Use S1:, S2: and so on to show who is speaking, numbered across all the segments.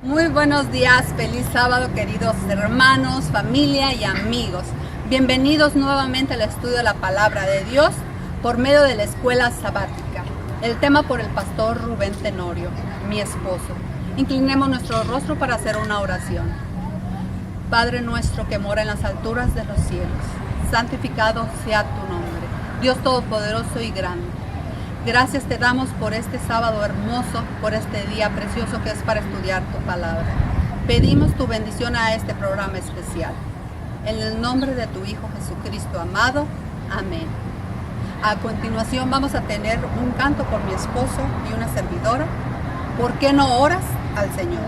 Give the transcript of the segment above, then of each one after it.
S1: Muy buenos días, feliz sábado queridos hermanos, familia y amigos. Bienvenidos nuevamente al estudio de la Palabra de Dios por medio de la Escuela Sabática. El tema por el pastor Rubén Tenorio, mi esposo. Inclinemos nuestro rostro para hacer una oración. Padre nuestro que mora en las alturas de los cielos, santificado sea tu nombre, Dios todopoderoso y grande. Gracias te damos por este sábado hermoso, por este día precioso que es para estudiar tu palabra. Pedimos tu bendición a este programa especial. En el nombre de tu Hijo Jesucristo amado. Amén. A continuación vamos a tener un canto por mi esposo y una servidora. ¿Por qué no oras al Señor?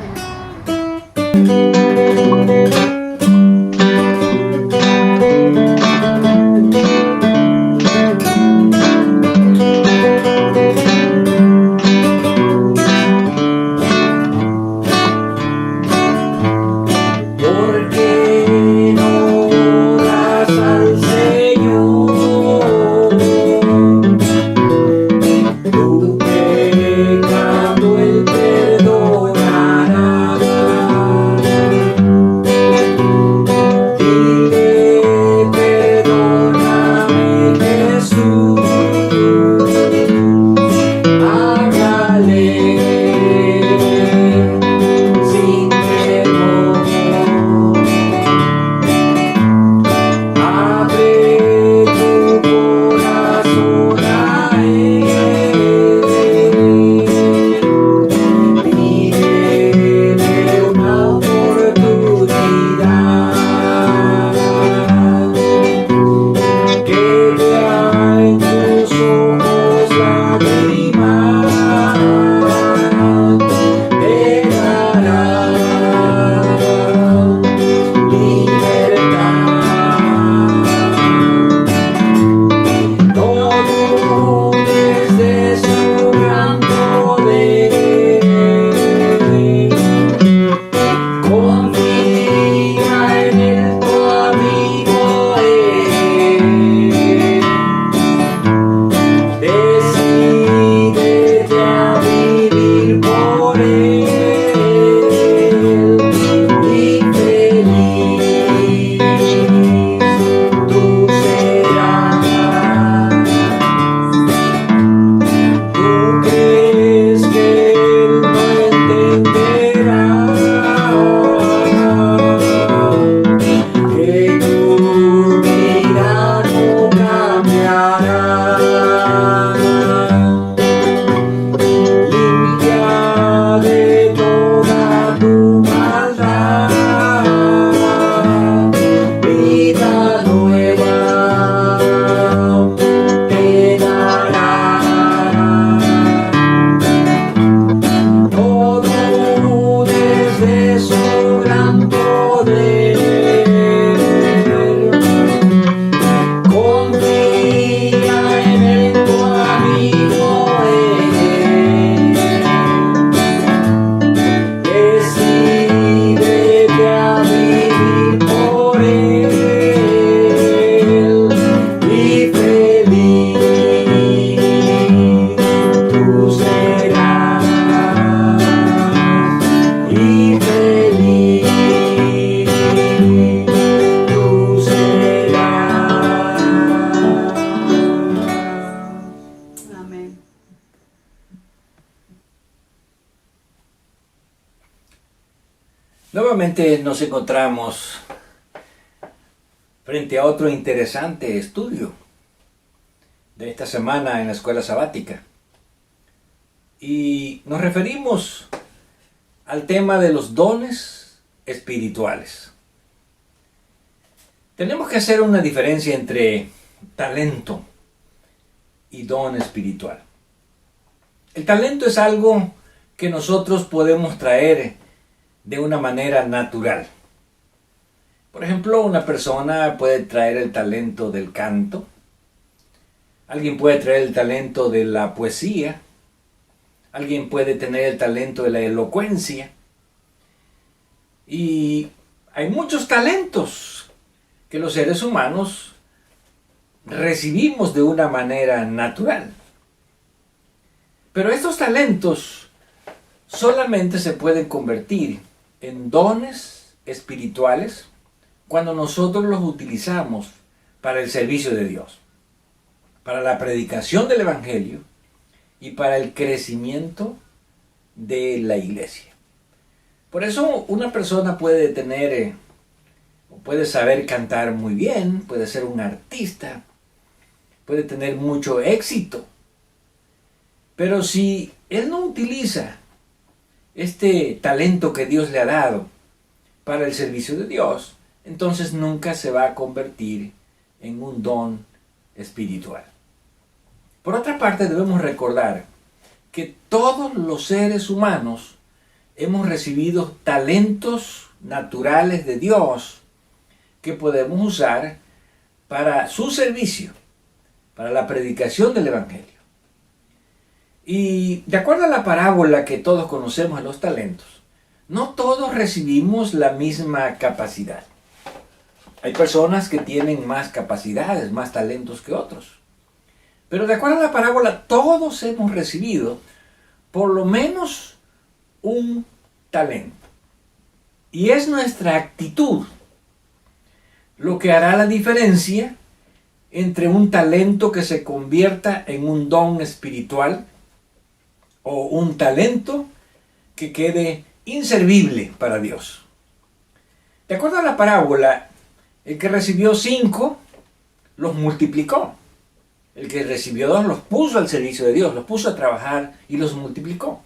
S2: Nuevamente nos encontramos frente a otro interesante estudio de esta semana en la Escuela Sabática. Y nos referimos al tema de los dones espirituales. Tenemos que hacer una diferencia entre talento y don espiritual. El talento es algo que nosotros podemos traer de una manera natural. Por ejemplo, una persona puede traer el talento del canto, alguien puede traer el talento de la poesía, alguien puede tener el talento de la elocuencia, y hay muchos talentos que los seres humanos recibimos de una manera natural. Pero estos talentos solamente se pueden convertir en dones espirituales cuando nosotros los utilizamos para el servicio de Dios, para la predicación del Evangelio y para el crecimiento de la iglesia. Por eso una persona puede tener, puede saber cantar muy bien, puede ser un artista, puede tener mucho éxito, pero si él no utiliza este talento que Dios le ha dado para el servicio de Dios, entonces nunca se va a convertir en un don espiritual. Por otra parte, debemos recordar que todos los seres humanos hemos recibido talentos naturales de Dios que podemos usar para su servicio, para la predicación del Evangelio. Y de acuerdo a la parábola que todos conocemos de los talentos, no todos recibimos la misma capacidad. Hay personas que tienen más capacidades, más talentos que otros. Pero de acuerdo a la parábola, todos hemos recibido por lo menos un talento. Y es nuestra actitud lo que hará la diferencia entre un talento que se convierta en un don espiritual o un talento que quede inservible para Dios. De acuerdo a la parábola, el que recibió 5 los multiplicó. El que recibió 2 los puso al servicio de Dios, los puso a trabajar y los multiplicó.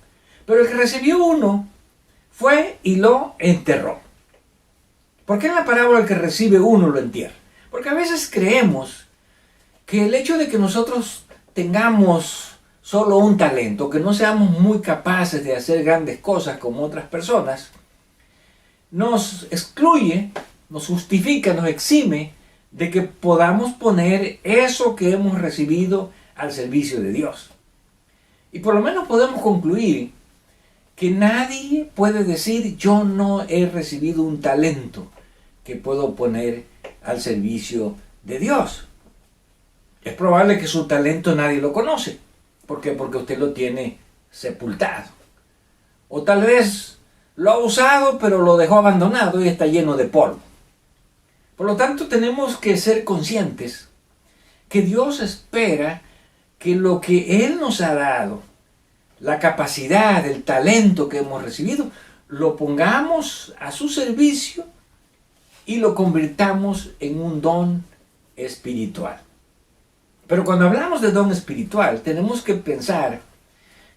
S2: Pero el que recibió 1 fue y lo enterró. ¿Por qué en la parábola el que recibe 1 lo entierra? Porque a veces creemos que el hecho de que nosotros tengamos solo un talento, que no seamos muy capaces de hacer grandes cosas como otras personas, nos excluye, nos justifica, nos exime de que podamos poner eso que hemos recibido al servicio de Dios. Y por lo menos podemos concluir que nadie puede decir: yo no he recibido un talento que puedo poner al servicio de Dios. Es probable que su talento nadie lo conoce. ¿Por qué? Porque usted lo tiene sepultado. O tal vez lo ha usado, pero lo dejó abandonado y está lleno de polvo. Por lo tanto, tenemos que ser conscientes que Dios espera que lo que Él nos ha dado, la capacidad, el talento que hemos recibido, lo pongamos a su servicio y lo convirtamos en un don espiritual. Pero cuando hablamos de don espiritual, tenemos que pensar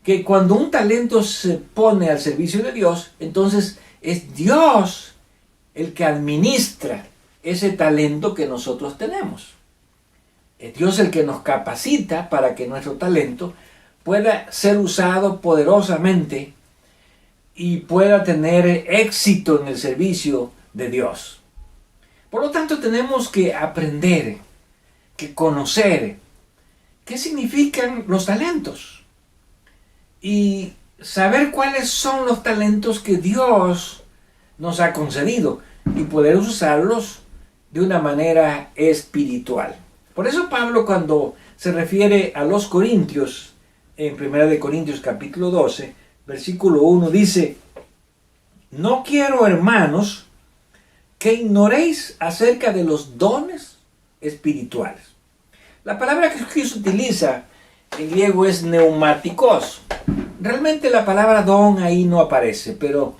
S2: que cuando un talento se pone al servicio de Dios, entonces es Dios el que administra ese talento que nosotros tenemos. Es Dios el que nos capacita para que nuestro talento pueda ser usado poderosamente y pueda tener éxito en el servicio de Dios. Por lo tanto, tenemos que aprender, que conocer qué significan los talentos y saber cuáles son los talentos que Dios nos ha concedido y poder usarlos de una manera espiritual. Por eso Pablo, cuando se refiere a los corintios, en 1 Corintios capítulo 12, versículo 1, dice: no quiero, hermanos, que ignoréis acerca de los dones espirituales. La palabra que aquí se utiliza en griego es neumáticos. Realmente la palabra don ahí no aparece, pero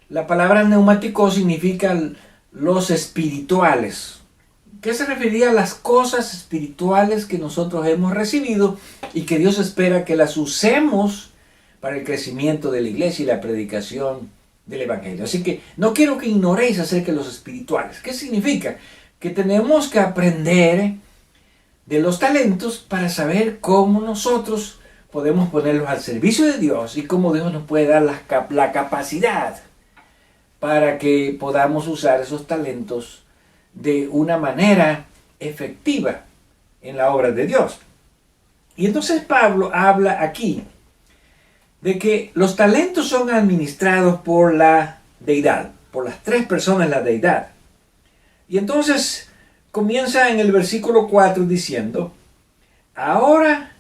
S2: la palabra neumáticos significa los espirituales. ¿Qué se refería a las cosas espirituales que nosotros hemos recibido y que Dios espera que las usemos para el crecimiento de la iglesia y la predicación del Evangelio? Así que no quiero que ignoréis acerca de los espirituales. ¿Qué significa? Que tenemos que aprender de los talentos para saber cómo nosotros podemos ponerlos al servicio de Dios y cómo Dios nos puede dar la capacidad para que podamos usar esos talentos de una manera efectiva en la obra de Dios. Y entonces Pablo habla aquí de que los talentos son administrados por la deidad, por las 3 personas de la deidad. Y entonces comienza en el versículo 4 diciendo: ahora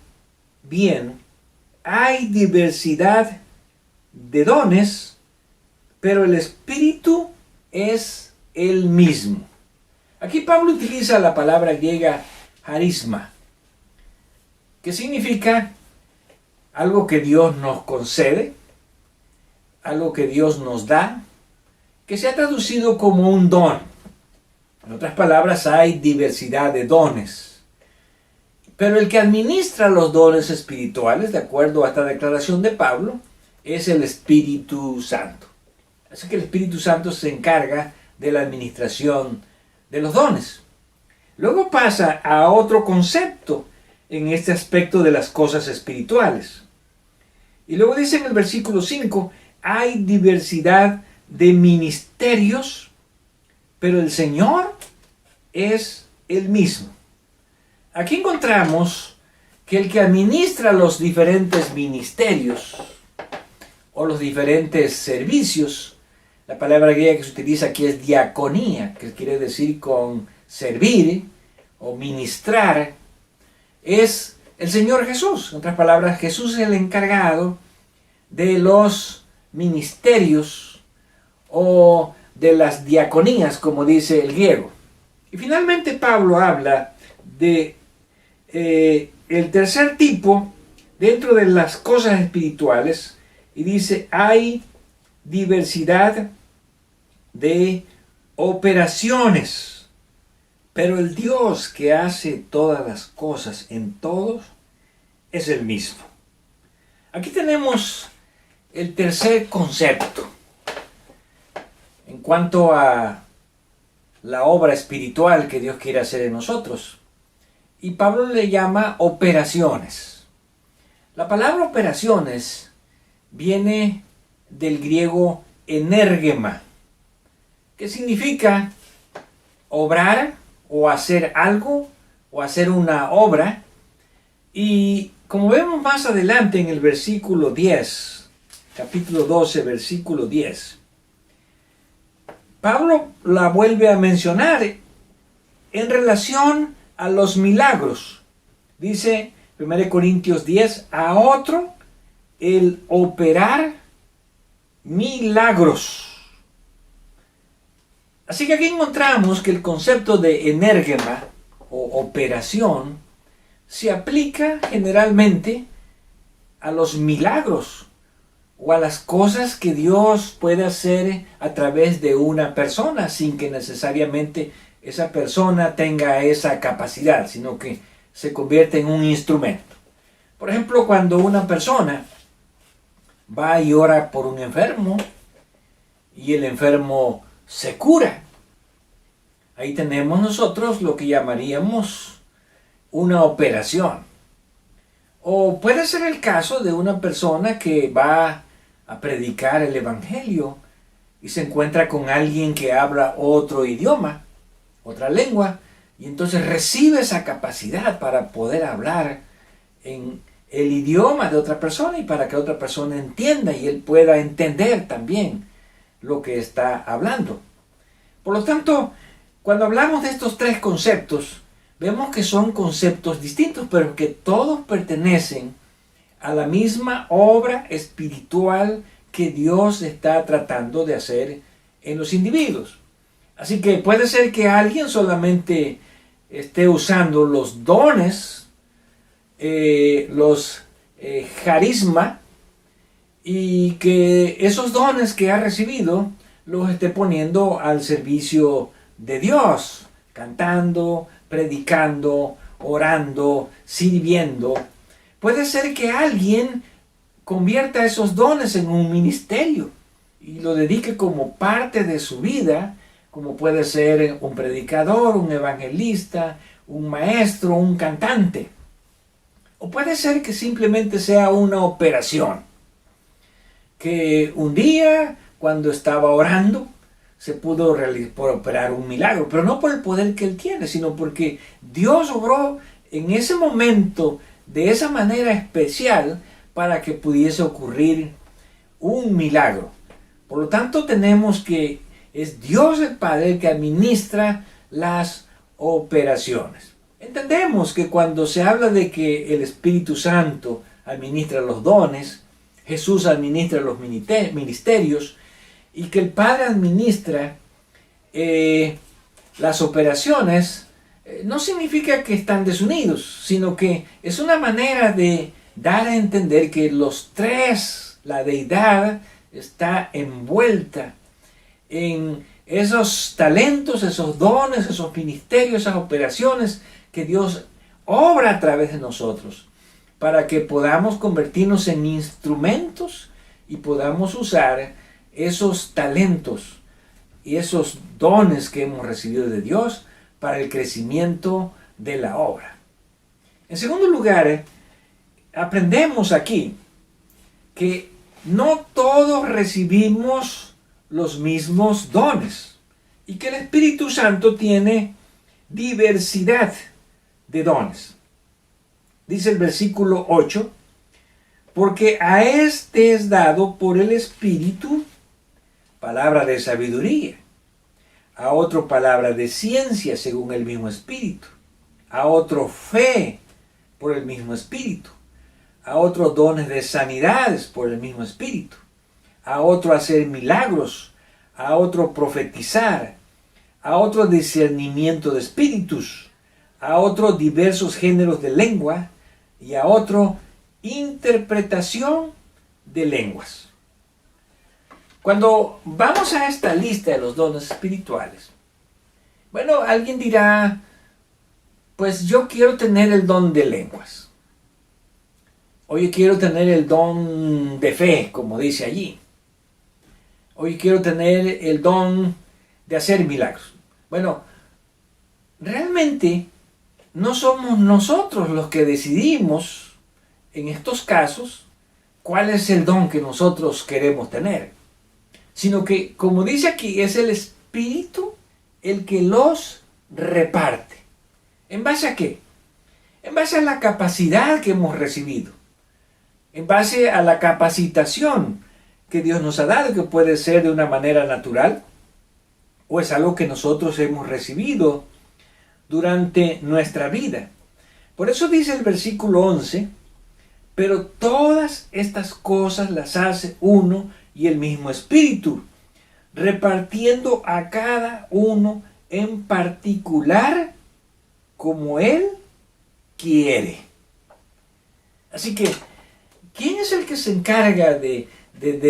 S2: bien, hay diversidad de dones, pero el Espíritu es el mismo. Aquí Pablo utiliza la palabra griega charisma, que significa algo que Dios nos concede, algo que Dios nos da, que se ha traducido como un don. En otras palabras, hay diversidad de dones. Pero el que administra los dones espirituales, de acuerdo a esta declaración de Pablo, es el Espíritu Santo. Así que el Espíritu Santo se encarga de la administración de los dones. Luego pasa a otro concepto en este aspecto de las cosas espirituales. Y luego dice en el versículo 5, hay diversidad de ministerios, pero el Señor es el mismo. Aquí encontramos que el que administra los diferentes ministerios o los diferentes servicios, la palabra griega que se utiliza aquí es diaconía, que quiere decir con servir o ministrar, es el Señor Jesús. En otras palabras, Jesús es el encargado de los ministerios o de las diaconías, como dice el griego. Y finalmente Pablo habla de el tercer tipo dentro de las cosas espirituales y dice, hay diversidad de operaciones, pero el Dios que hace todas las cosas en todos es el mismo. Aquí tenemos el tercer concepto en cuanto a la obra espiritual que Dios quiere hacer en nosotros. Y Pablo le llama operaciones. La palabra operaciones viene del griego energema, que significa obrar o hacer algo o hacer una obra. Y como vemos más adelante en el versículo 10, capítulo 12, versículo 10, Pablo la vuelve a mencionar en relación a los milagros. Dice 1 Corintios 10, a otro el operar milagros. Así que aquí encontramos que el concepto de energema o operación se aplica generalmente a los milagros o a las cosas que Dios puede hacer a través de una persona sin que necesariamente esa persona tenga esa capacidad, sino que se convierte en un instrumento. Por ejemplo, cuando una persona va y ora por un enfermo y el enfermo se cura, ahí tenemos nosotros lo que llamaríamos una operación. O puede ser el caso de una persona que va a predicar el evangelio y se encuentra con alguien que habla otro idioma, otra lengua, y entonces recibe esa capacidad para poder hablar en el idioma de otra persona y para que otra persona entienda y él pueda entender también lo que está hablando. Por lo tanto, cuando hablamos de estos tres conceptos, vemos que son conceptos distintos, pero que todos pertenecen a la misma obra espiritual que Dios está tratando de hacer en los individuos. Así que puede ser que alguien solamente esté usando los dones, carisma, y que esos dones que ha recibido los esté poniendo al servicio de Dios, cantando, predicando, orando, sirviendo. Puede ser que alguien convierta esos dones en un ministerio y lo dedique como parte de su vida, como puede ser un predicador, un evangelista, un maestro, un cantante. O puede ser que simplemente sea una operación, que un día, cuando estaba orando, se pudo operar un milagro, pero no por el poder que él tiene, sino porque Dios obró en ese momento de esa manera especial para que pudiese ocurrir un milagro. Por lo tanto, tenemos que es Dios el Padre el que administra las operaciones. Entendemos que cuando se habla de que el Espíritu Santo administra los dones, Jesús administra los ministerios, y que el padre administra las operaciones, no significa que están desunidos, sino que es una manera de dar a entender que los tres, la deidad, está envuelta en esos talentos, esos dones, esos ministerios, esas operaciones que Dios obra a través de nosotros, para que podamos convertirnos en instrumentos y podamos usar esos talentos y esos dones que hemos recibido de Dios para el crecimiento de la obra. En segundo lugar, aprendemos aquí que no todos recibimos los mismos dones y que el Espíritu Santo tiene diversidad de dones. Dice el versículo 8, porque a este es dado por el Espíritu palabra de sabiduría, a otro palabra de ciencia según el mismo Espíritu, a otro fe por el mismo Espíritu, a otros dones de sanidades por el mismo Espíritu, a otro hacer milagros, a otro profetizar, a otro discernimiento de espíritus, a otro diversos géneros de lengua y a otro interpretación de lenguas. Cuando vamos a esta lista de los dones espirituales, bueno, alguien dirá, pues yo quiero tener el don de lenguas. O yo quiero tener el don de fe, como dice allí. O yo quiero tener el don de hacer milagros. Bueno, realmente no somos nosotros los que decidimos, en estos casos, cuál es el don que nosotros queremos tener. Sino que, como dice aquí, es el Espíritu el que los reparte. ¿En base a qué? En base a la capacidad que hemos recibido. En base a la capacitación que Dios nos ha dado, que puede ser de una manera natural, o es algo que nosotros hemos recibido durante nuestra vida. Por eso dice el versículo 11, pero todas estas cosas las hace uno y el mismo Espíritu, repartiendo a cada uno en particular como Él quiere. Así que, ¿quién es el que se encarga de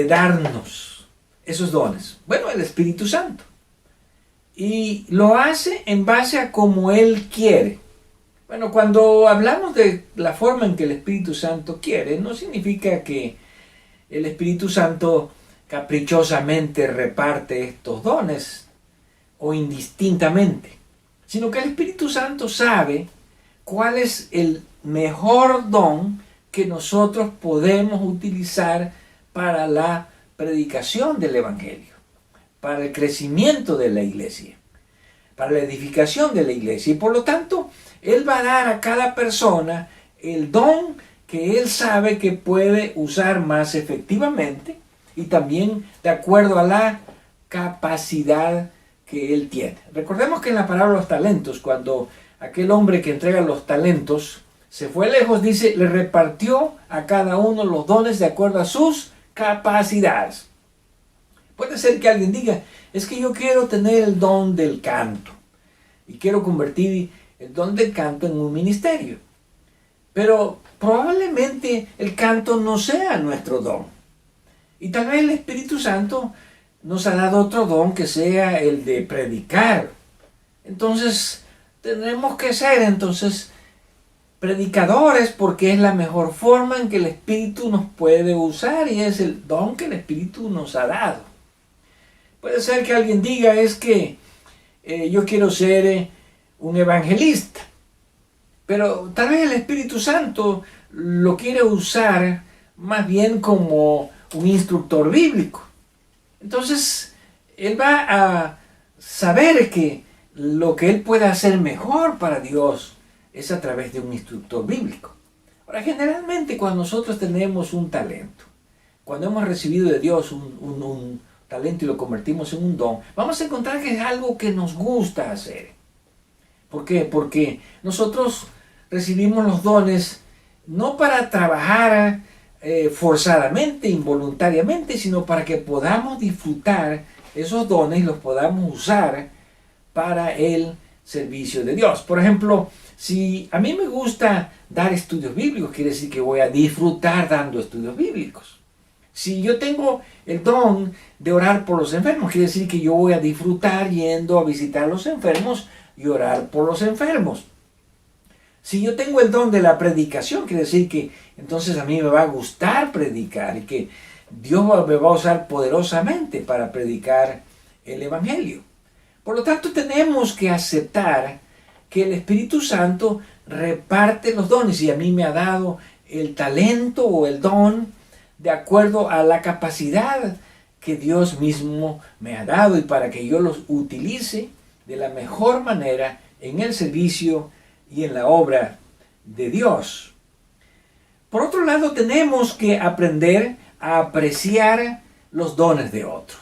S2: darnos esos dones? Bueno, el Espíritu Santo. Y lo hace en base a como Él quiere. Bueno, cuando hablamos de la forma en que el Espíritu Santo quiere, no significa que el Espíritu Santo caprichosamente reparte estos dones o indistintamente, sino que el Espíritu Santo sabe cuál es el mejor don que nosotros podemos utilizar para la predicación del Evangelio, para el crecimiento de la iglesia, para la edificación de la iglesia. Y por lo tanto, Él va a dar a cada persona el don que Él sabe que puede usar más efectivamente y también de acuerdo a la capacidad que Él tiene. Recordemos que en la parábola de los talentos, cuando aquel hombre que entrega los talentos se fue lejos, dice, le repartió a cada uno los dones de acuerdo a sus capacidades. Puede ser que alguien diga, es que yo quiero tener el don del canto y quiero convertir el don del canto en un ministerio. Pero probablemente el canto no sea nuestro don. Y tal vez el Espíritu Santo nos ha dado otro don que sea el de predicar. Entonces tenemos que ser predicadores, porque es la mejor forma en que el Espíritu nos puede usar y es el don que el Espíritu nos ha dado. Puede ser que alguien diga, es que yo quiero ser un evangelista, pero tal vez el Espíritu Santo lo quiere usar más bien como un instructor bíblico. Entonces, él va a saber que lo que él puede hacer mejor para Dios es a través de un instructor bíblico. Ahora, generalmente cuando nosotros tenemos un talento, cuando hemos recibido de Dios un talento y lo convertimos en un don, vamos a encontrar que es algo que nos gusta hacer. ¿Por qué? Porque nosotros recibimos los dones no para trabajar forzadamente, involuntariamente, sino para que podamos disfrutar esos dones y los podamos usar para el servicio de Dios. Por ejemplo, si a mí me gusta dar estudios bíblicos, quiere decir que voy a disfrutar dando estudios bíblicos. Si yo tengo el don de orar por los enfermos, quiere decir que yo voy a disfrutar yendo a visitar a los enfermos y orar por los enfermos. Si yo tengo el don de la predicación, quiere decir que entonces a mí me va a gustar predicar y que Dios me va a usar poderosamente para predicar el Evangelio. Por lo tanto, tenemos que aceptar que el Espíritu Santo reparte los dones y a mí me ha dado el talento o el don de acuerdo a la capacidad que Dios mismo me ha dado y para que yo los utilice de la mejor manera en el servicio y en la obra de Dios. Por otro lado, tenemos que aprender a apreciar los dones de otros.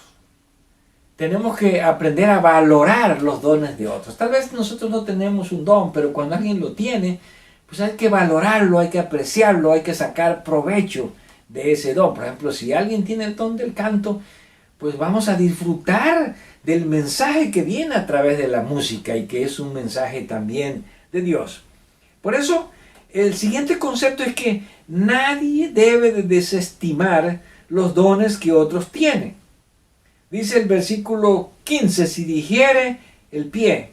S2: Tenemos que aprender a valorar los dones de otros. Tal vez nosotros no tenemos un don, pero cuando alguien lo tiene, pues hay que valorarlo, hay que apreciarlo, hay que sacar provecho de ese don. Por ejemplo, si alguien tiene el don del canto, pues vamos a disfrutar del mensaje que viene a través de la música y que es un mensaje también de Dios. Por eso, el siguiente concepto es que nadie debe de desestimar los dones que otros tienen. Dice el versículo 15, si dijere el pie,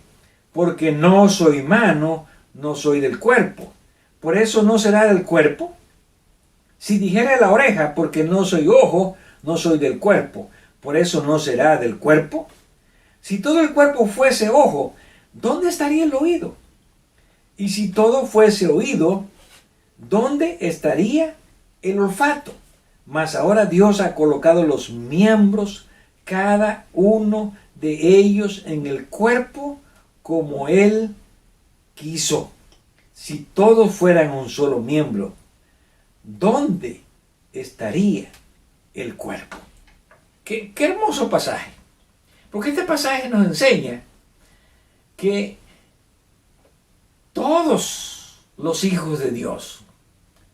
S2: porque no soy mano, no soy del cuerpo, por eso no será del cuerpo. Si dijere la oreja, porque no soy ojo, no soy del cuerpo, por eso no será del cuerpo. Si todo el cuerpo fuese ojo, ¿dónde estaría el oído? Y si todo fuese oído, ¿dónde estaría el olfato? Mas ahora Dios ha colocado los miembros, cada uno de ellos en el cuerpo, como Él quiso. Si todos fueran un solo miembro, ¿dónde estaría el cuerpo? Qué hermoso pasaje. Porque este pasaje nos enseña que todos los hijos de Dios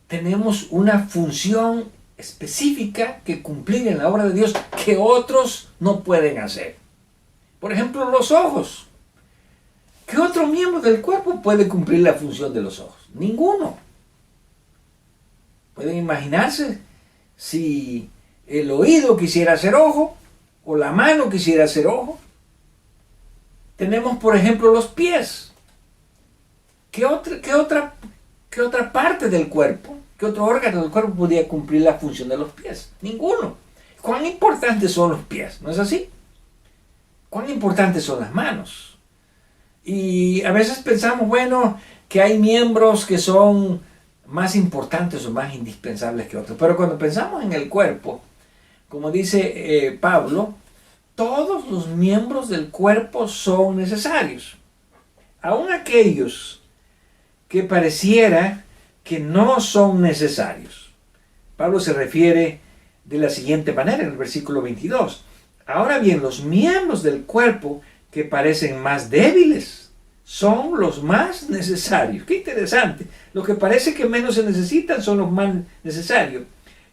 S2: tenemos una función específica que cumplir en la obra de Dios que otros no pueden hacer. Por ejemplo, los ojos. ¿Qué otro miembro del cuerpo puede cumplir la función de los ojos? Ninguno. ¿Pueden imaginarse si el oído quisiera ser ojo o la mano quisiera ser ojo? Tenemos, por ejemplo, los pies. ¿Qué otra parte del cuerpo, qué otro órgano del cuerpo podría cumplir la función de los pies? Ninguno. ¿Cuán importantes son los pies? ¿No es así? ¿Cuán importantes son las manos? Y a veces pensamos, bueno, que hay miembros que son más importantes o más indispensables que otros. Pero cuando pensamos en el cuerpo, como dice Pablo, todos los miembros del cuerpo son necesarios. Aun aquellos que pareciera que no son necesarios. Pablo se refiere de la siguiente manera en el versículo 22. Ahora bien, los miembros del cuerpo que parecen más débiles son los más necesarios. Qué interesante. Los que parece que menos se necesitan son los más necesarios.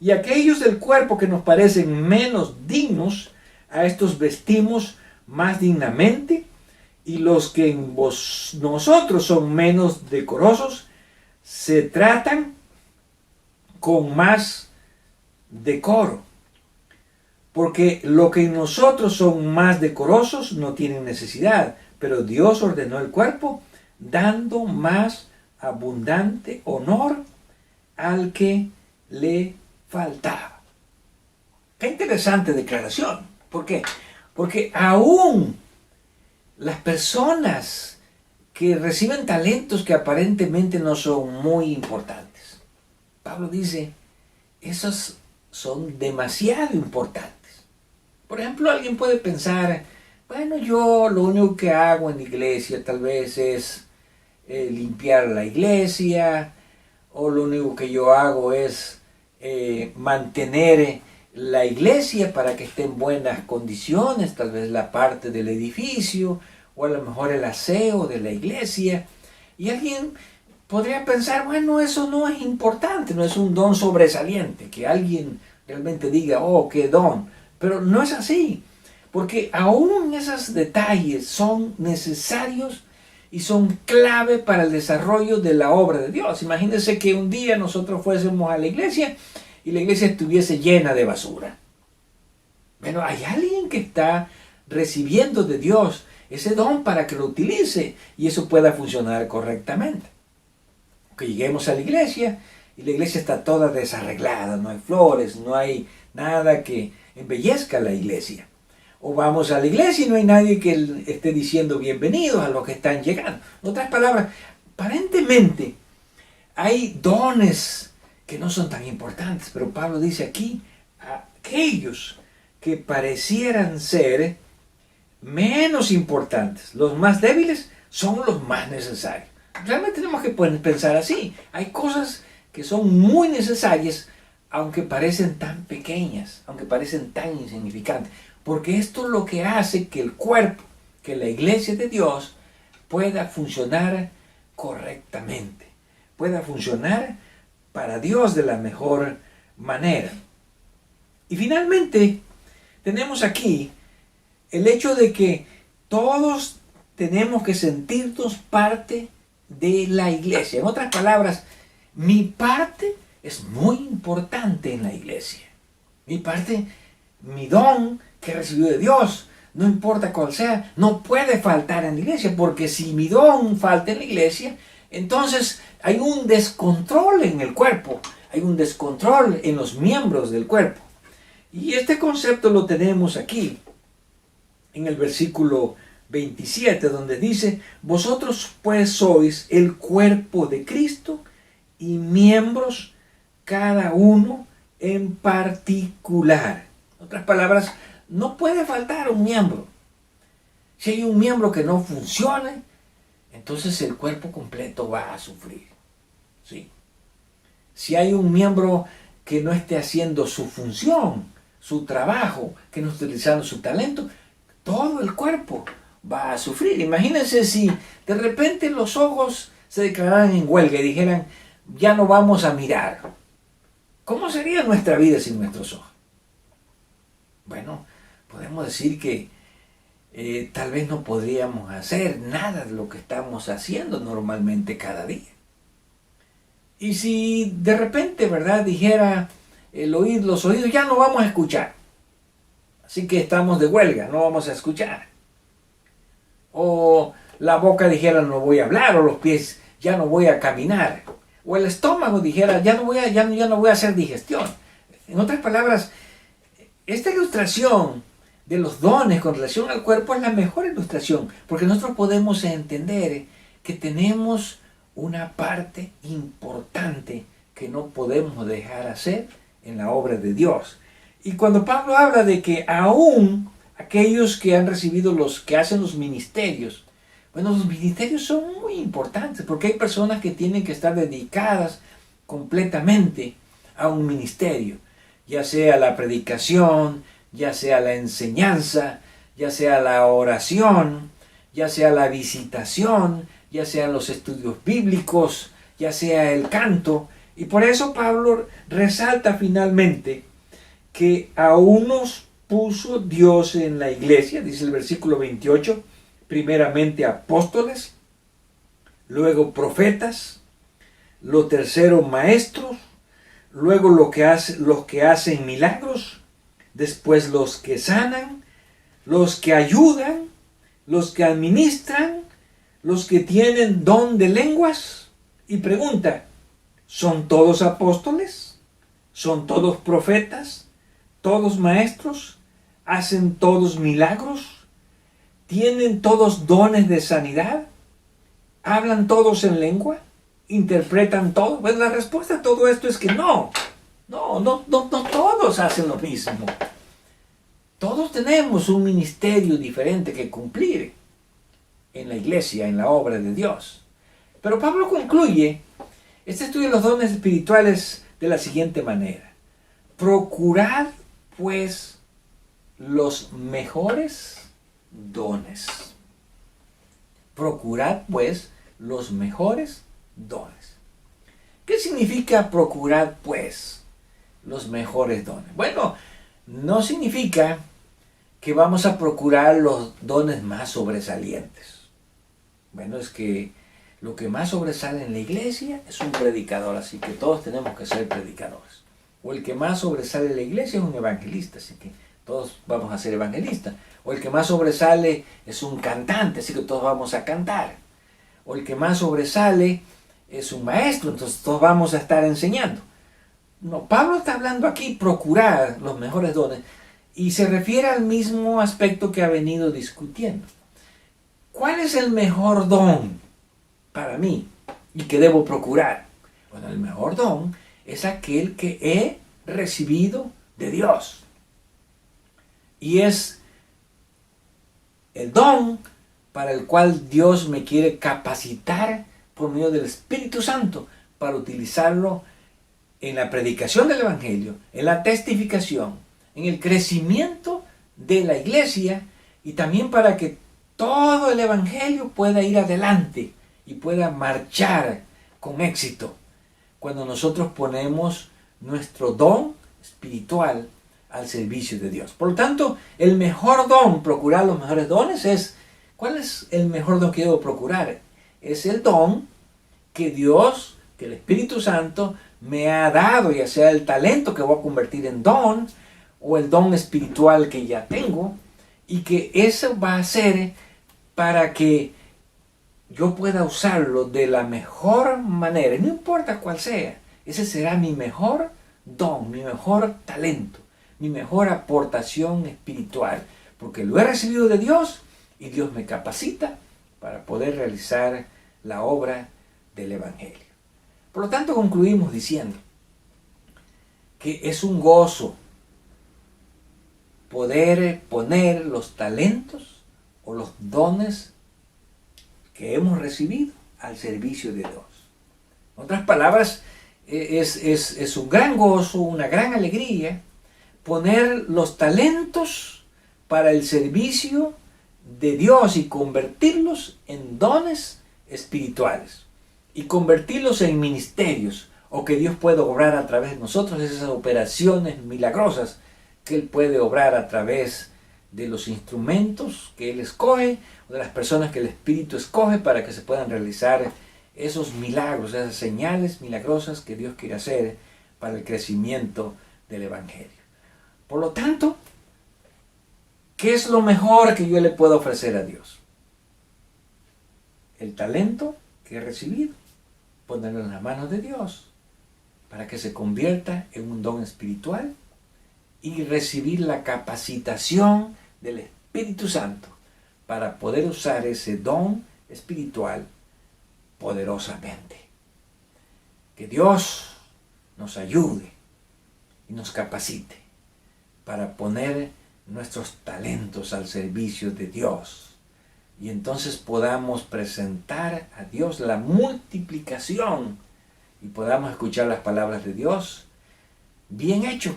S2: Y aquellos del cuerpo que nos parecen menos dignos, a estos vestimos más dignamente, y los que en nosotros son menos decorosos, se tratan con más decoro. Porque lo que en nosotros son más decorosos no tienen necesidad, pero Dios ordenó el cuerpo dando más abundante honor al que le faltaba. Qué interesante declaración. ¿Por qué? Porque aún las personas que reciben talentos que aparentemente no son muy importantes, Pablo dice, esos son demasiado importantes. Por ejemplo, alguien puede pensar, bueno, yo lo único que hago en la iglesia tal vez es limpiar la iglesia, o lo único que yo hago es mantener la iglesia para que esté en buenas condiciones, tal vez la parte del edificio, o a lo mejor el aseo de la iglesia. Y alguien podría pensar, bueno, eso no es importante, no es un don sobresaliente, que alguien realmente diga, oh, qué don. Pero no es así, porque aún esos detalles son necesarios y son clave para el desarrollo de la obra de Dios. Imagínense que un día nosotros fuésemos a la iglesia y la iglesia estuviese llena de basura. Bueno, hay alguien que está recibiendo de Dios ese don para que lo utilice y eso pueda funcionar correctamente. Que lleguemos a la iglesia y la iglesia está toda desarreglada, no hay flores, no hay nada que embellezca la iglesia. O vamos a la iglesia y no hay nadie que esté diciendo bienvenidos a los que están llegando. En otras palabras, aparentemente hay dones que no son tan importantes, pero Pablo dice aquí, aquellos que parecieran ser menos importantes, los más débiles, son los más necesarios. Realmente tenemos que pensar así. Hay cosas que son muy necesarias, aunque parecen tan pequeñas, aunque parecen tan insignificantes. Porque esto es lo que hace que el cuerpo, que la iglesia de Dios, pueda funcionar correctamente. Pueda funcionar para Dios de la mejor manera. Y finalmente, tenemos aquí el hecho de que todos tenemos que sentirnos parte de la iglesia. En otras palabras, mi parte es muy importante en la iglesia. Mi parte, mi don que he recibido de Dios, no importa cuál sea, no puede faltar en la iglesia, porque si mi don falta en la iglesia, entonces hay un descontrol en el cuerpo, hay un descontrol en los miembros del cuerpo. Y este concepto lo tenemos aquí, en el versículo 27, donde dice, vosotros pues sois el cuerpo de Cristo y miembros cada uno en particular. En otras palabras, no puede faltar un miembro. Si hay un miembro que no funcione, entonces el cuerpo completo va a sufrir. ¿Sí? Si hay un miembro que no esté haciendo su función, su trabajo, que no esté utilizando su talento, todo el cuerpo va a sufrir. Imagínense si de repente los ojos se declararan en huelga y dijeran, ya no vamos a mirar. ¿Cómo sería nuestra vida sin nuestros ojos? Bueno, podemos decir que tal vez no podríamos hacer nada de lo que estamos haciendo normalmente cada día. Y si de repente, ¿verdad?, dijera los oídos, ya no vamos a escuchar. Así que estamos de huelga, no vamos a escuchar. O la boca dijera, no voy a hablar, o los pies, ya no voy a caminar. O el estómago dijera, ya no voy a hacer digestión. En otras palabras, esta ilustración de los dones con relación al cuerpo es la mejor ilustración, porque nosotros podemos entender que tenemos una parte importante que no podemos dejar hacer en la obra de Dios. Y cuando Pablo habla de que aún aquellos que han recibido que hacen los ministerios, bueno, los ministerios son muy importantes, porque hay personas que tienen que estar dedicadas completamente a un ministerio, ya sea la predicación, ya sea la enseñanza, ya sea la oración, ya sea la visitación, ya sean los estudios bíblicos, ya sea el canto. Y por eso Pablo resalta finalmente que a unos puso Dios en la iglesia, dice el versículo 28, primeramente apóstoles, luego profetas, lo tercero maestros, luego los que hacen milagros, después los que sanan, los que ayudan, los que administran, los que tienen don de lenguas. Y pregunta, ¿son todos apóstoles? ¿Son todos profetas? ¿Todos maestros? ¿Hacen todos milagros? ¿Tienen todos dones de sanidad? ¿Hablan todos en lengua? ¿Interpretan todo? Pues la respuesta a todo esto es que no todos hacen lo mismo. Todos tenemos un ministerio diferente que cumplir en la iglesia, en la obra de Dios. Pero Pablo concluye este estudio de los dones espirituales de la siguiente manera. Procurad, pues, los mejores dones. Procurad, pues, los mejores dones. ¿Qué significa procurar, pues, los mejores dones? Bueno, no significa que vamos a procurar los dones más sobresalientes. Bueno, es que lo que más sobresale en la iglesia es un predicador, así que todos tenemos que ser predicadores. O el que más sobresale en la iglesia es un evangelista, así que todos vamos a ser evangelistas. O el que más sobresale es un cantante, así que todos vamos a cantar. O el que más sobresale es un maestro, entonces todos vamos a estar enseñando. No, Pablo está hablando aquí procurar los mejores dones y se refiere al mismo aspecto que ha venido discutiendo. ¿Cuál es el mejor don para mí y que debo procurar? Bueno, el mejor don es aquel que he recibido de Dios. Y es el don para el cual Dios me quiere capacitar por medio del Espíritu Santo para utilizarlo en la predicación del Evangelio, en la testificación, en el crecimiento de la iglesia y también para que todo el Evangelio pueda ir adelante y pueda marchar con éxito cuando nosotros ponemos nuestro don espiritual al servicio de Dios. Por lo tanto, el mejor don, procurar los mejores dones es, ¿cuál es el mejor don que debo procurar? Es el don que Dios, que el Espíritu Santo me ha dado, ya sea el talento que voy a convertir en don o el don espiritual que ya tengo, y que eso va a ser para que yo pueda usarlo de la mejor manera, no importa cuál sea. Ese será mi mejor don, mi mejor talento, mi mejor aportación espiritual, porque lo he recibido de Dios y Dios me capacita para poder realizar la obra del Evangelio. Por lo tanto, concluimos diciendo que es un gozo poder poner los talentos o los dones que hemos recibido al servicio de Dios. En otras palabras, es un gran gozo, una gran alegría poner los talentos para el servicio de Dios y convertirlos en dones espirituales y convertirlos en ministerios, o que Dios pueda obrar a través de nosotros, esas operaciones milagrosas que Él puede obrar a través de los instrumentos que Él escoge o de las personas que el Espíritu escoge para que se puedan realizar esos milagros, esas señales milagrosas que Dios quiere hacer para el crecimiento del Evangelio. Por lo tanto, ¿qué es lo mejor que yo le puedo ofrecer a Dios? El talento que he recibido, ponerlo en las manos de Dios para que se convierta en un don espiritual y recibir la capacitación del Espíritu Santo para poder usar ese don espiritual poderosamente. Que Dios nos ayude y nos capacite para poner nuestros talentos al servicio de Dios. Y entonces podamos presentar a Dios la multiplicación y podamos escuchar las palabras de Dios. Bien hecho,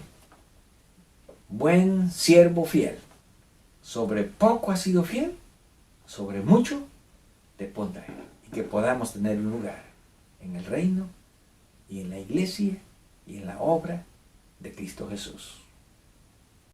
S2: buen siervo fiel. Sobre poco has sido fiel, sobre mucho te pondré. Y que podamos tener un lugar en el reino y en la iglesia y en la obra de Cristo Jesús.